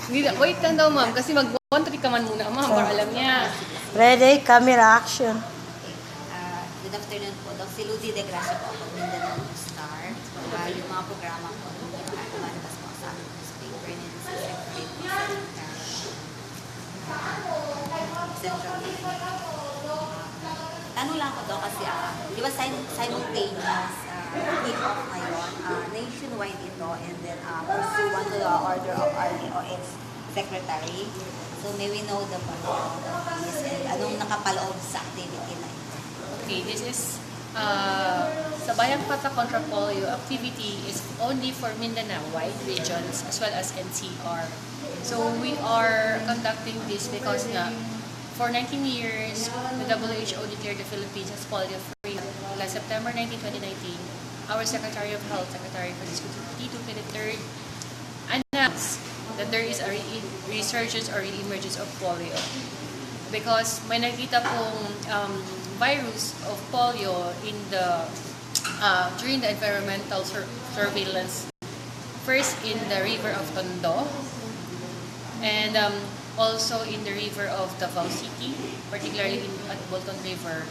Hindi na, wait lang daw ma'am, kasi mag-country ka man muna ma'am, para alam niya. Ready? Camera action. Good afternoon po. Si Ludy de Gracia po ako, Mindanao Star. Yung mga programa po, lumalabas po sa newspaper and Central. Tanong lang ko daw kasi, di ba simultaneous kick-off ngayon, nationwide ito, and then pursuant to the order of our DOS Secretary. So may we know the background of this and anong nakapaloob sa activity na ito? Okay, this is Sabayang Patak Kontra Polio activity is only for Mindanao-wide regions as well as NCR. So we are conducting this because for 19 years, the WHO declared the Philippines as polio-free. Last September 19, 2019, our Secretary of Health, Secretary Francisco Tito III, announced that there is a resurgence or re-emergence of polio. Because may nakita pong virus of polio in during the environmental surveillance, first in the river of Tondo, and also in the river of Davao City, particularly at Bolton River,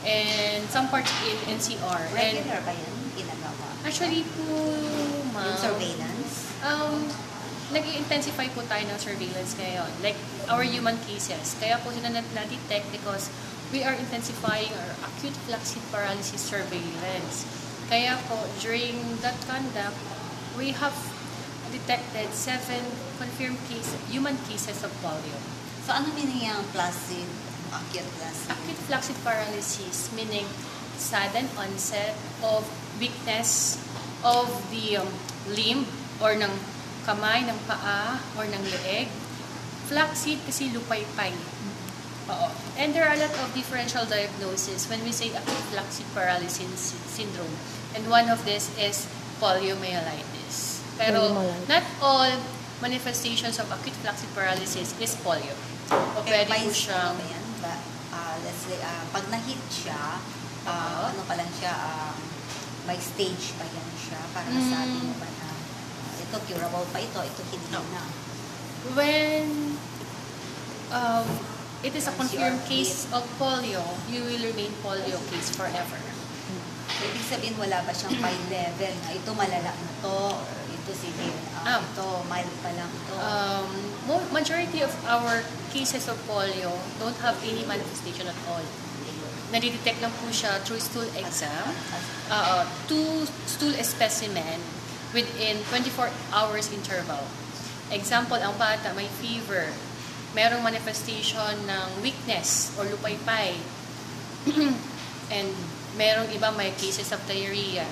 and some parts in NCR. Regular ba yan ginagawa? Actually po, ma'am, Yung surveillance? nag-intensify po tayo ng surveillance ngayon. Like our human cases. Kaya po sila na-detect because we are intensifying our acute flaccid paralysis surveillance. Kaya po, during that conduct, we have detected 7 confirmed human cases of polio. So ano meaning yung placid, acute placid? Acute flaccid paralysis, meaning sudden onset of weakness of the limb or ng kamay, ng paa, or ng leeg. Flaccid kasi lupaypay. Oo. And there are a lot of differential diagnoses when we say acute flaccid paralysis syndrome. And one of this is poliomyelitis. Pero not all manifestations of acute flaccid paralysis is polio. O pwede po siyang... Let's say, pag na-hit siya, ano pa lang siya, may stage pa yan siya para masabi mo ba na ito curable pa ito hindi na. When it is a confirmed case of polio, you will remain polio case forever. Ibig sabihin wala ba siyang fine level na ito malala na to, or ito severe, ito mild pa lang to? Majority of our cases of polio don't have any manifestation at all. Nadidetect lang po siya through stool exam, 2 stool specimen within 24 hours interval. Example, ang bata may fever, merong manifestation ng weakness or lupaypay, and merong iba may cases of diarrhea.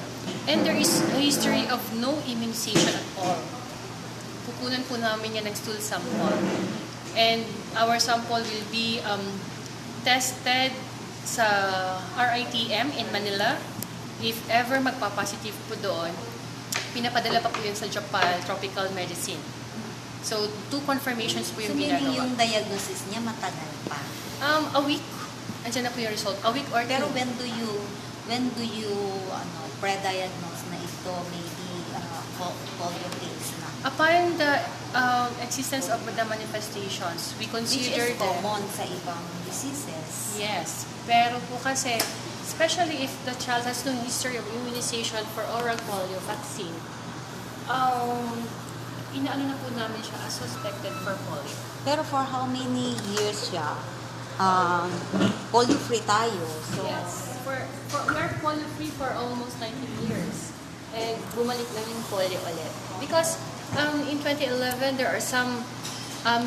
And there is a history of no immunization at all. Kukunan po namin yan ng stool sample. And our sample will be tested sa RITM in Manila. If ever magpa-positive po doon, pinapadala pa po yun sa Japan Tropical Medicine. So, 2 confirmations po yung ginagawa. So, meaning yung diagnosis niya matagal pa? A week. Andyan na po yung result. A week or 2. Pero when do you pre-diagnose na ito maybe polio case na? Upon the existence of the manifestations, we consider which is common sa ibang diseases. Yes. Pero po kasi, especially if the child has no history of immunization for oral polio vaccine, inaano na po namin siya as suspected for polio. Pero for how many years siya? Polio-free tayo. So, Yes. We're polio-free for almost 19 years. And bumalik lang yung polio ulit. Because in 2011, there are some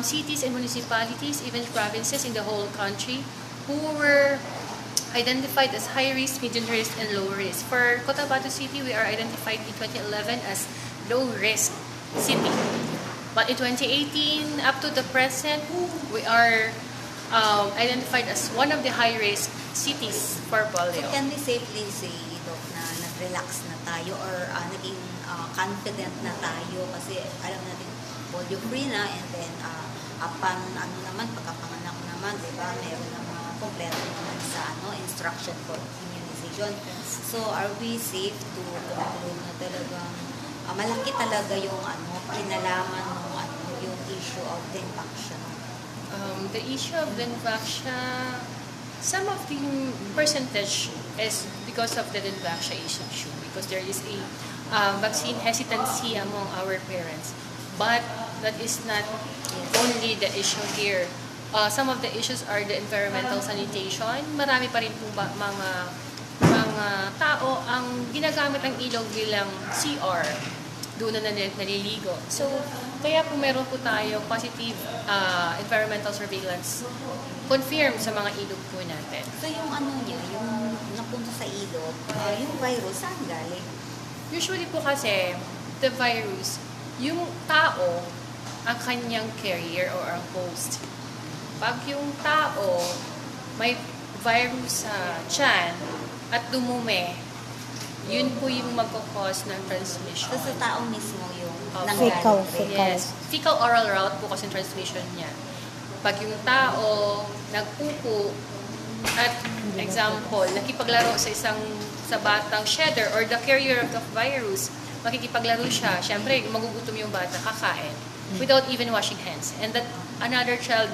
cities and municipalities, even provinces in the whole country, who were identified as high risk, medium risk, and low risk. For Cotabato City, we are identified in 2011 as low risk city. But in 2018, up to the present, we are identified as one of the high risk cities for polio. So can we safely say, Doc, na nag-relax na tayo or naging confident na tayo kasi alam natin polio-free na, and then upon pagkapanganak naman, di ba, meron na mga kompleto naman sa instruction for immunization. So are we safe to conclude na talagang malaki talaga yung kinalaman ng yung issue of the infection? The issue of Linvaxia, some of the percentage is because of the Linvaxia issue, because there is a vaccine hesitancy among our parents. But that is not only the issue here. Some of the issues are the environmental sanitation. Marami pa rin po mga tao ang ginagamit ang ilog bilang CR. Doon na naliligo. So, kaya po meron po tayo positive environmental surveillance confirm sa mga ilog po natin. So yung yung napunta sa ilog, yung virus, saan galing? Usually po kasi, the virus, yung tao ang kanyang carrier or ang host. Pag yung tao may virus sa tiyan at dumumi, yun po yung magkakos ng transmission. So sa tao mismo yung Fecal. Yes. Fecal oral route po kasi transmission niya. Pag yung tao nagpupo at example, nakipaglaro sa batang shedder or the carrier of the virus, makikipaglaro siya, syempre magugutom yung bata, kakain without even washing hands. And that another child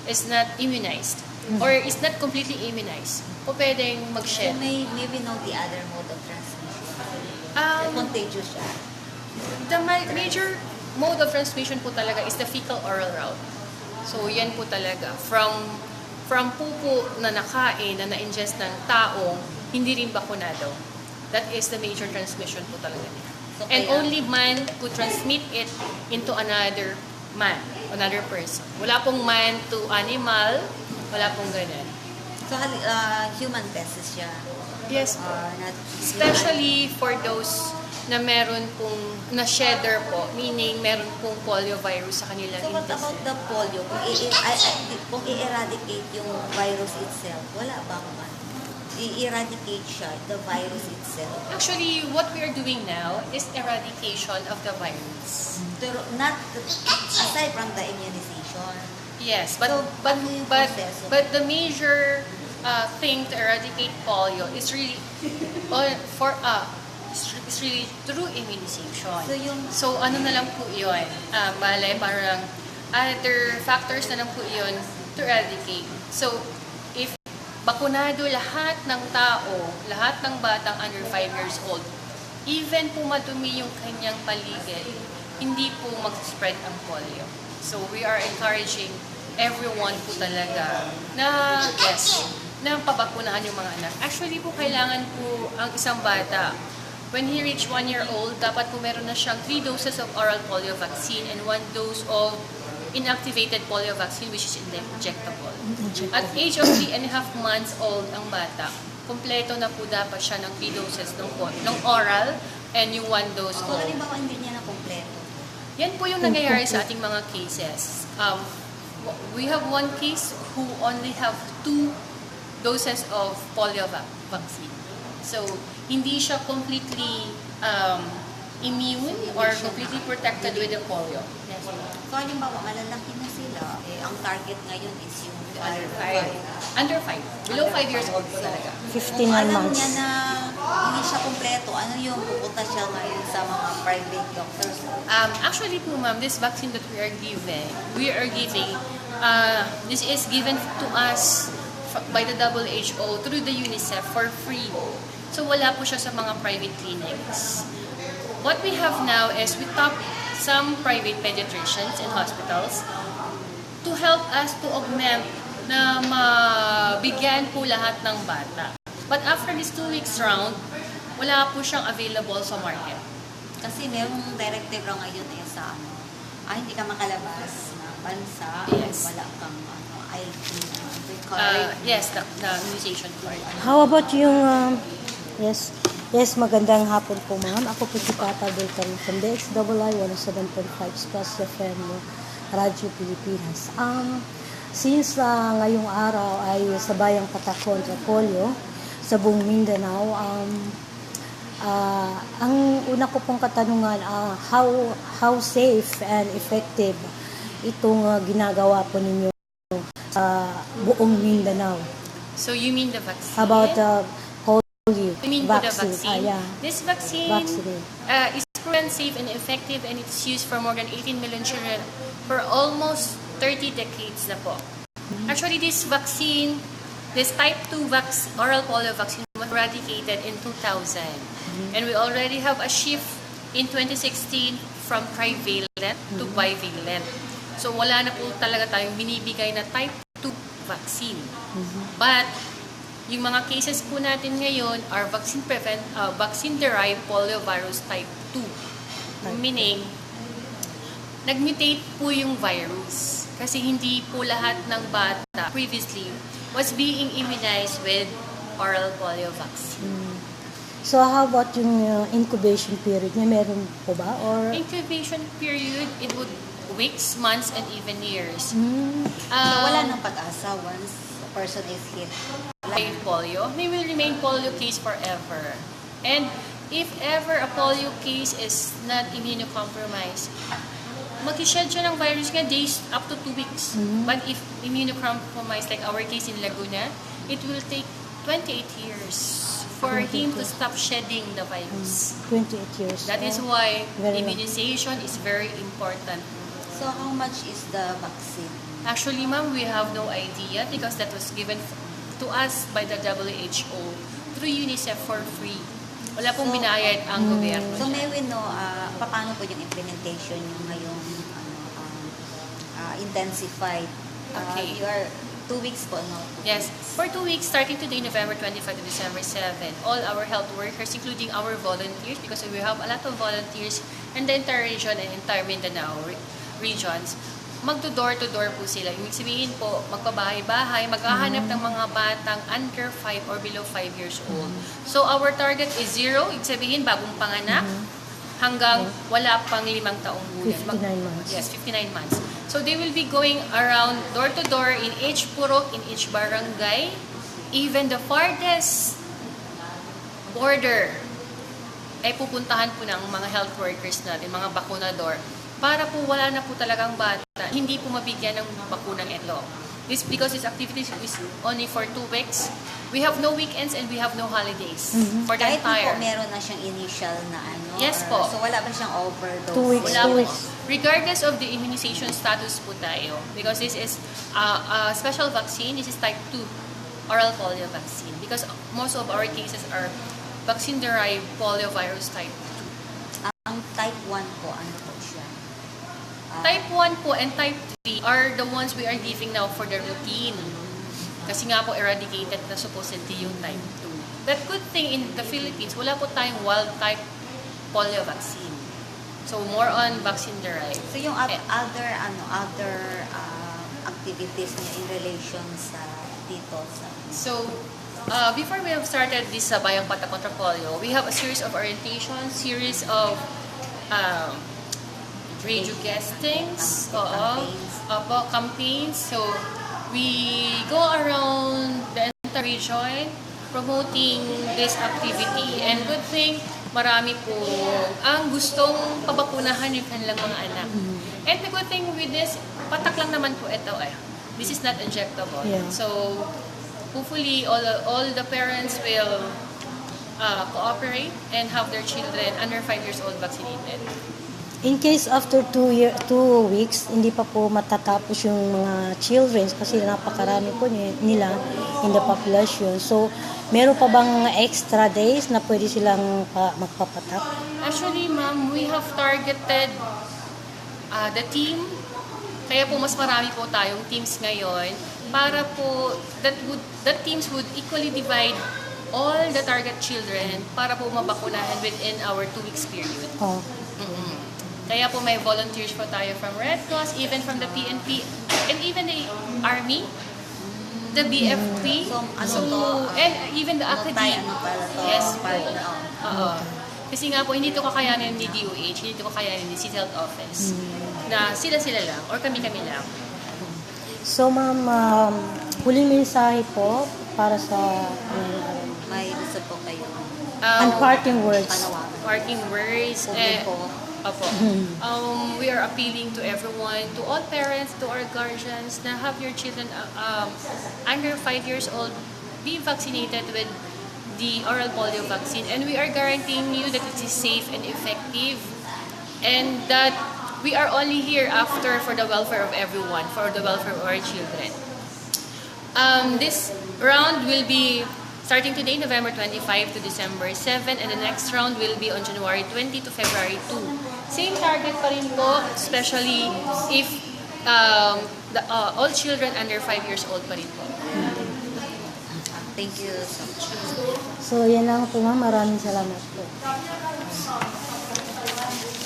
is not immunized or is not completely immunized. O pwedeng So mag-shed. maybe know the other mode of transmission. Contagious siya. The major mode of transmission po talaga is the fecal oral route. So, yan po talaga. From pupo na nakain, na na-ingest ng taong hindi rin bakunado. That is the major transmission po talaga niya. So, And kaya- only man could transmit it into another man, another person. Wala pong man to animal, wala pong ganun. So human pests siya. Yes po. Especially for those na meron pong na-shedder po, meaning meron pong poliovirus sa kanilang So what about the polio? Kung i-eradicate yung virus itself, wala bang man? I-eradicate siya, the virus itself. Actually, what we are doing now is eradication of the virus. Pero not aside from the immunization. Yes, but So, ano yung proseso? but the major thing to eradicate polio is really it's really through immunization. So ano na lang po 'yon? Bale parang other factors na lang po 'yon to eradicate. So if bakunado lahat ng tao, lahat ng batang under 5 years old, even po madumi yung kanyang paligid, hindi po mag-spread ang polio. So we are encouraging everyone po talaga na na pabakunahan yung mga anak. Actually po, kailangan po ang isang bata, when he reach 1 year old, dapat po meron na siyang 3 doses of oral polio vaccine and 1 dose of inactivated polio vaccine, which is injectable. At age of 3.5 months old ang bata, kompleto na po dapat siya ng 3 doses ng oral and yung 1 dose So of. halimbawa hindi niya na kompleto. Yan po yung nangyayari sa ating mga cases. We have one case who only have 2 doses of polio vaccine. So, hindi siya completely immune or completely protected with the polio. So halimbawa malalaki na sila, ang target ngayon is yung Under 5. Under 5. Below 5 years old po talaga. 59 Kung alam months. niya na hindi siya kompleto, ano yung pupunta siya ngayon sa mga private doctors? Actually po ma'am, this vaccine that we are giving, this is given to us by the WHO through the UNICEF for free. So wala po siya sa mga private clinics. What we have now is we top some private pediatricians and hospitals to help us to augment na mabigyan po lahat ng bata. But after this 2 weeks round, wala po siyang available sa market. Kasi merong directive raw ngayon sa hindi ka makalabas ng bansa, Yes. wala kang ILP, Yes, the immunization card. How about yung, yes, magandang hapon po ma'am. Ako po si Patak Kontra Polio from DXII 107.5 Plus FM Radyo Pilipinas. Since ngayong araw ay Sabayang Patak Kontra Polio sa buong Mindanao, ang una ko pong katanungan, how safe and effective itong ginagawa po ninyo sa buong Mindanao? So you mean the vaccine? About polio You mean the vaccine? Yeah. This vaccine Vaccine. is proven safe and effective, and it's used for more than 18 million children for almost 30 decades na po. Actually, this vaccine, this type 2 oral polio vaccine was eradicated in 2000. And we already have a shift in 2016 from trivalent to bivalent. So wala na po talaga tayong binibigay na type 2 vaccine. But yung mga cases po natin ngayon are vaccine-derived poliovirus type 2. Meaning, nag-mutate po yung virus. Kasi hindi po lahat ng bata previously was being immunized with oral polio vaccine. So how about yung incubation period niya? Meron po ba? Or Incubation period, it would weeks, months, and even years. So wala nang pag-asa once a person is hit. Like polio, they will remain polio case forever. And if ever a polio case is not immunocompromised, mag-shed siya ng virus nga days up to 2 weeks. But if immunocompromised, like our case in Laguna, it will take 28 years for him to stop shedding the virus. 28 years. That is why Very long. immunization is very important. So how much is the vaccine? Actually, ma'am, we have no idea because that was given to us by the WHO through UNICEF for free. Wala pong binayad ang gobyerno. So may we know, paano po yung implementation yung ngayong intensified? Okay. You are 2 weeks po, no? Yes, for 2 weeks, starting today, November 25 to December 7, all our health workers, including our volunteers, because we have a lot of volunteers in the entire region and entire Mindanao regions, magdo-door-to-door po sila. Ibig sabihin po, magpabahay-bahay, maghahanap ng mga batang under 5 or below 5 years old. So, our target is 0, ibig sabihin, bagong panganak, hanggang wala pang 5 taong gulang. 59 months. Yes, 59 months. So, they will be going around door-to-door in each purok, in each barangay, even the farthest border, ay pupuntahan po ng mga health workers natin, mga bakunador, para po wala na po talagang bata, hindi po mabigyan ng bakunang ito. This because this activity is only for 2 weeks. We have no weekends and we have no holidays for the Kahit entire. po meron na siyang initial na ano? Yes or- po. So wala ba siyang overdose? 2 weeks, Wala 2 po. weeks. Regardless of the immunization status po tayo, because this is a special vaccine, this is type 2 oral polio vaccine. Because most of our cases are vaccine-derived poliovirus type 2. Ang type 1 po, ano po siya? Type 1 po and type 3 are the ones we are giving now for the routine. Kasi nga po eradicated na supposedly yung type 2. That good thing in the Philippines, wala po tayong wild type polio vaccine. So more on vaccine-derived. So yung other activities niya in relation sa dito sa So, before we have started this Sabayang Patak Kontra Polio, we have a series of orientations, series of radio guestings, campaigns. So, we go around the entire region promoting this activity. And good thing, marami po ang gustong pabakunahan yung kanilang mga anak. And the good thing with this, patak lang naman po ito eh. This is not injectable. Yeah. So, hopefully, all the parents will cooperate and have their children under 5 years old vaccinated. In case after 2 weeks, hindi pa po matatapos yung mga children kasi napakarami po nila in the population. So, meron pa bang extra days na pwede silang magpapatak? Actually, ma'am, we have targeted the team. Kaya po mas marami po tayong teams ngayon para po that teams would equally divide all the target children para po mabakunahan within our 2 weeks period. Oh. Kaya po may volunteers po tayo from Red Cross, even from the PNP, and even the Army, the BFP, and even the academy. Yes po. Oo. Kasi nga po, hindi ito kakayanin ni DOH, hindi ito kakayanin ni City Health Office. Na sila-sila lang, or kami-kami lang. So, ma'am, huling mensahe po para sa may gusto po kayo and parting words. panawagan. Parting words. Publiko. Opo. We are appealing to everyone, to all parents, to our guardians, na have your children under 5 years old be vaccinated with the oral polio vaccine. And we are guaranteeing you that it is safe and effective, and that we are only here after for the welfare of everyone, for the welfare of our children. This round will be starting today, November 25 to December 7, and the next round will be on January 20 to February 2. Same target pa rin po, especially if all children under 5 years old pa rin po. Thank you so much. So, yan lang po ma'am. Maraming salamat po.